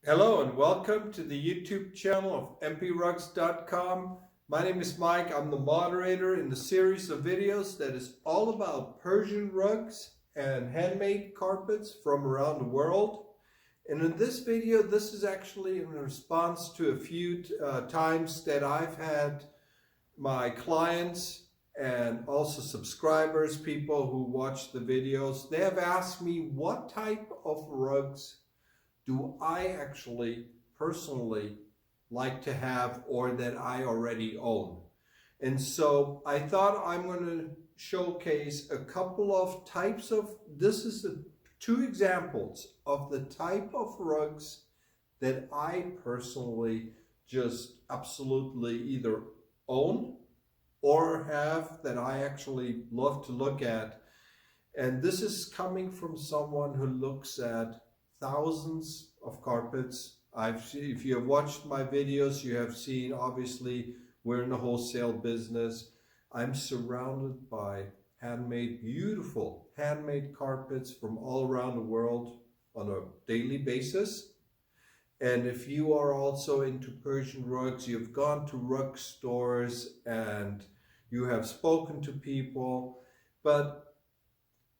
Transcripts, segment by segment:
Hello and welcome to the YouTube channel of mprugs.com. My name is Mike. I'm the moderator in the series of videos that is all about Persian rugs and handmade carpets from around the world. And in this video, this is actually in response to a few times that I've had my clients and also subscribers, people who watch the videos, they have asked me what type of rugs do I actually personally like to have or that I already own. And so I thought I'm going to showcase a couple of types of, this is two examples of the type of rugs that I personally just absolutely either own or have that I actually love to look at. And this is coming from someone who looks at thousands of carpets. If you have watched my videos, you have seen, obviously, we're in the wholesale business. I'm surrounded by handmade, beautiful handmade carpets from all around the world on a daily basis. And if you are also into Persian rugs, you've gone to rug stores and you have spoken to people, but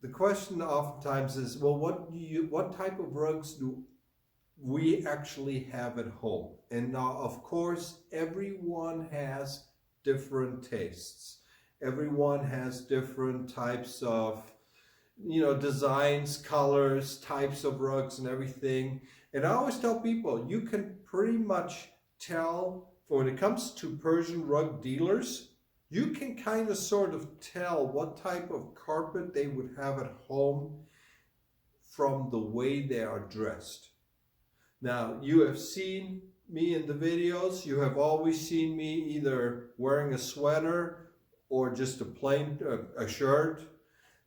the question oftentimes is, well, what type of rugs do we actually have at home? And now, of course, everyone has different tastes. Everyone has different types of, designs, colors, types of rugs and everything. And I always tell people, you can pretty much tell when it comes to Persian rug dealers, you can kind of sort of tell what type of carpet they would have at home from the way they are dressed. Now, you have seen me in the videos. You have always seen me either wearing a sweater or just a plain a shirt.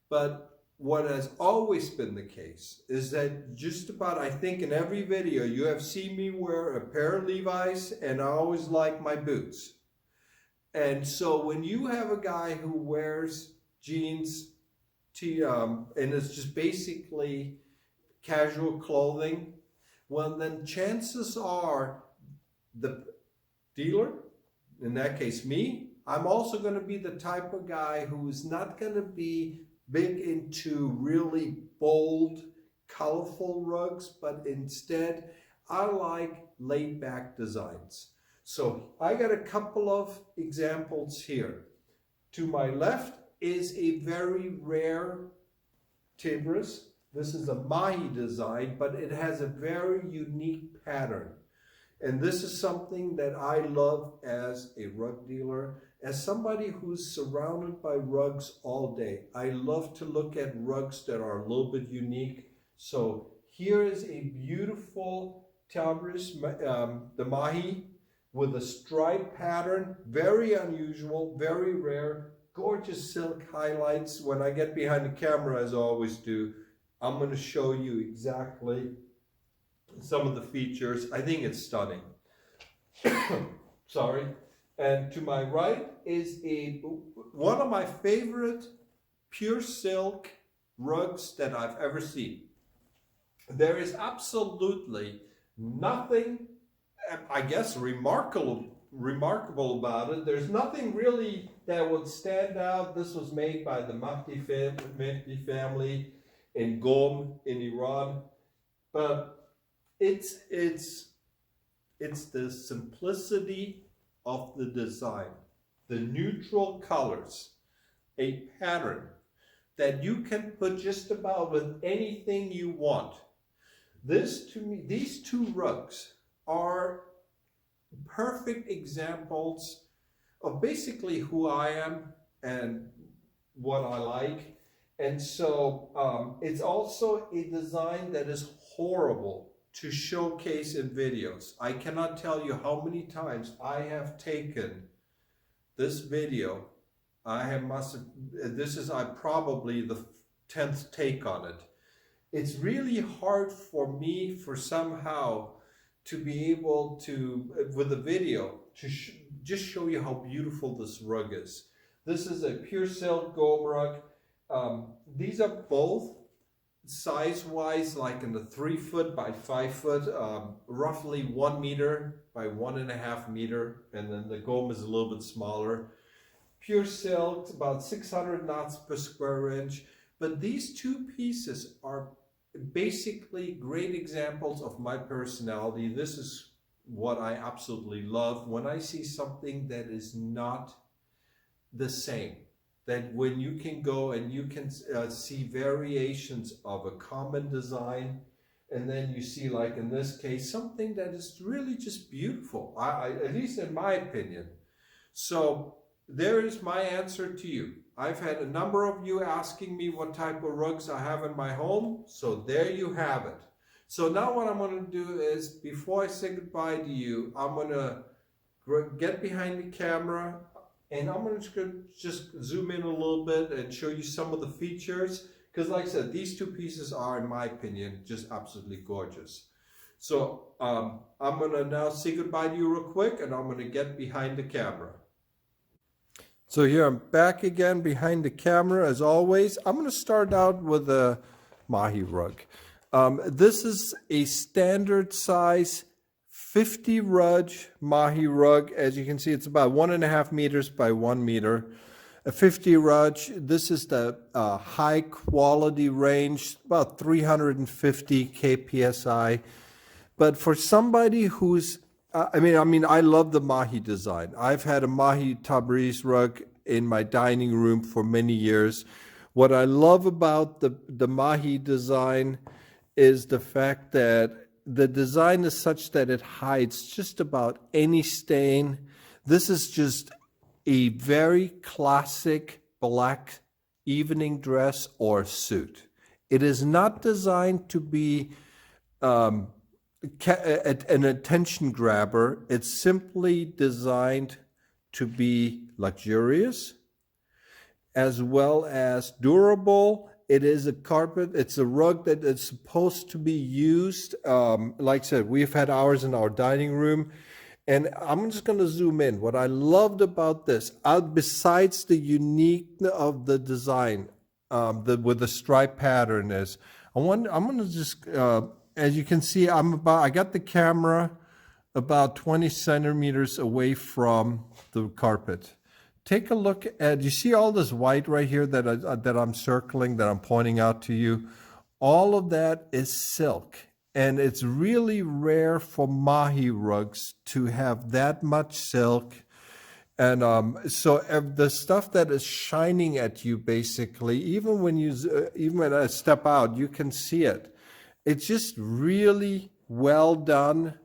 But what has always been the case is that just about, I think in every video, you have seen me wear a pair of Levi's, and I always like my boots. And so when you have a guy who wears jeans, and it's just basically casual clothing, well then chances are the dealer, in that case me, I'm also going to be the type of guy who is not going to be big into really bold, colorful rugs, but instead I like laid back designs. So I got a couple of examples here. To my left is a very rare Tabriz. This is a Mahi design, but it has a very unique pattern. And this is something that I love as a rug dealer, as somebody who's surrounded by rugs all day. I love to look at rugs that are a little bit unique. So here is a beautiful Tabriz, the Mahi, with a stripe pattern, very unusual, very rare, gorgeous silk highlights. When I get behind the camera, as I always do, I'm going to show you exactly some of the features. I think it's stunning. Sorry. And to my right is one of my favorite pure silk rugs that I've ever seen. There is absolutely nothing, I guess, remarkable about it. There's nothing really that would stand out. This was made by the Mahdi family in Qom in Iran, but it's the simplicity of the design, the neutral colors, a pattern that you can put just about with anything you want. This, to me, these two rugs are perfect examples of basically who I am and what I like. And so it's also a design that is horrible to showcase in videos. I cannot tell you how many times I have taken this video. This is probably the 10th take on it. It's really hard for me somehow to be able to, with a video, to just show you how beautiful this rug is. This is a pure silk Qom rug. These are both size-wise, like in the 3 foot by 5 foot, roughly 1 meter by 1.5 meter, and then the gome is a little bit smaller. Pure silk, about 600 knots per square inch. But these two pieces are basically great examples of my personality. This is what I absolutely love when I see something that is not the same. That when you can go and you can see variations of a common design, and then you see, like in this case, something that is really just beautiful, at least in my opinion. So there is my answer to you. I've had a number of you asking me what type of rugs I have in my home, so there you have it. So now what I'm going to do is, before I say goodbye to you, I'm going to get behind the camera, and I'm going to just zoom in a little bit and show you some of the features. Because like I said, these two pieces are, in my opinion, just absolutely gorgeous. So I'm going to now say goodbye to you real quick, and I'm going to get behind the camera. So here I'm back again behind the camera as always. I'm going to start out with a Mahi rug. This is a standard size 50 rudge Mahi rug. As you can see, it's about 1.5 meters by 1 meter. A 50 rudge. This is the high quality range, about 350 kpsi. But for somebody who's I love the Mahi design. I've had a Mahi Tabriz rug in my dining room for many years. What I love about the Mahi design is the fact that the design is such that it hides just about any stain. This is just a very classic black evening dress or suit. It is not designed to be an attention grabber. It's simply designed to be luxurious as well as durable. It is a carpet. It's a rug that is supposed to be used. Like I said, we've had ours in our dining room. And I'm just going to zoom in. What I loved about this, besides the uniqueness of the design with the stripe pattern, is I'm going to just... as you can see, I got the camera about 20 centimeters away from the carpet. Take a look at, you see all this white right here that I'm circling, that I'm pointing out to you? All of that is silk. And it's really rare for Mahi rugs to have that much silk. And so the stuff that is shining at you, basically, even when I step out, you can see it. It's just really well done.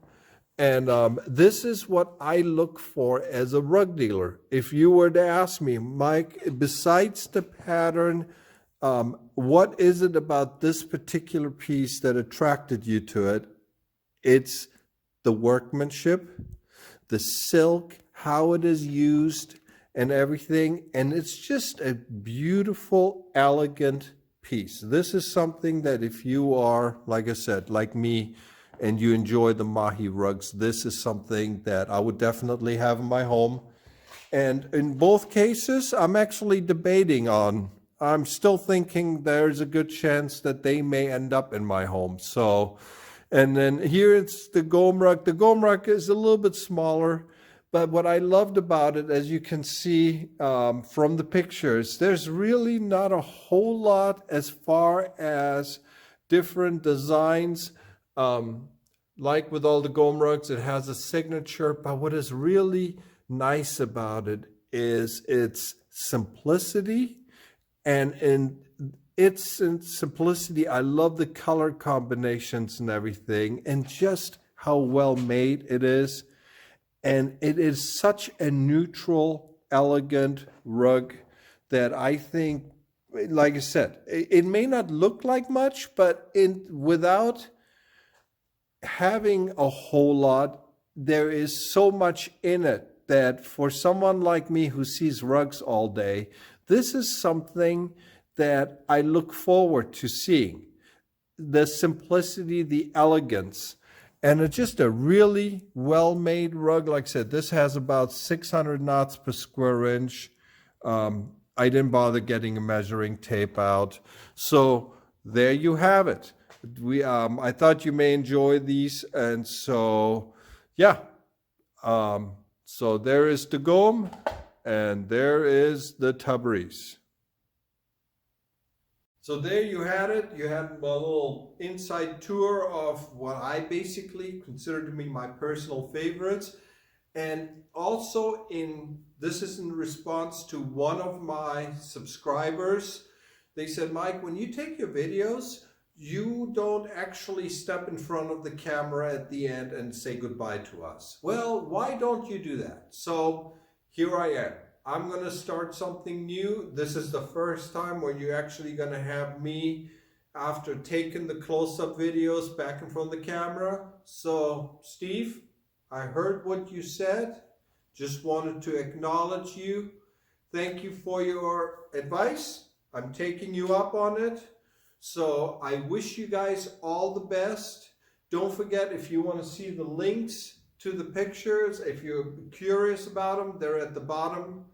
And this is what I look for as a rug dealer. If you were to ask me, Mike, besides the pattern, what is it about this particular piece that attracted you to it? It's the workmanship, the silk, how it is used, and everything. And it's just a beautiful, elegant piece. This is something that if you are, like I said, like me, and you enjoy the Mahi rugs, this is something that I would definitely have in my home. And in both cases, I'm actually debating on, I'm still thinking there's a good chance that they may end up in my home. So, and then here it's the gome rug. The gome rug is a little bit smaller, but what I loved about it, as you can see from the pictures, there's really not a whole lot as far as different designs. Like with all the gome rugs, it has a signature, but what is really nice about it is its simplicity. And in its simplicity, I love the color combinations and everything, and just how well made it is. And it is such a neutral, elegant rug that I think, like I said, it may not look like much, but without having a whole lot, there is so much in it that for someone like me who sees rugs all day, this is something that I look forward to seeing. The simplicity, the elegance, and it's just a really well-made rug. Like I said, this has about 600 knots per square inch. I didn't bother getting a measuring tape out. So there you have it. I thought you may enjoy these, and so yeah. So there is the Gom, and there is the Tabriz. So there you had it. You had a little inside tour of what I basically consider to be my personal favorites. And also this is in response to one of my subscribers. They said, Mike, when you take your videos, you don't actually step in front of the camera at the end and say goodbye to us. Well, why don't you do that? So here I am. I'm going to start something new. This is the first time where you're actually going to have me after taking the close-up videos back in front of the camera. So Steve, I heard what you said. Just wanted to acknowledge you. Thank you for your advice. I'm taking you up on it. So I wish you guys all the best. Don't forget, if you want to see the links to the pictures, if you're curious about them, they're at the bottom.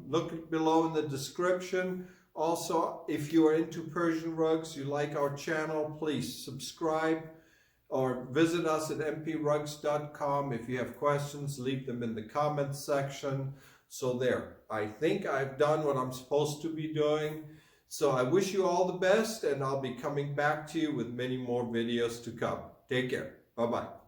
Look below in the description. Also, if you are into Persian rugs, you like our channel, please subscribe or visit us at mprugs.com. If you have questions, leave them in the comments section. So there, I think I've done what I'm supposed to be doing. So I wish you all the best, and I'll be coming back to you with many more videos to come. Take care. Bye-bye.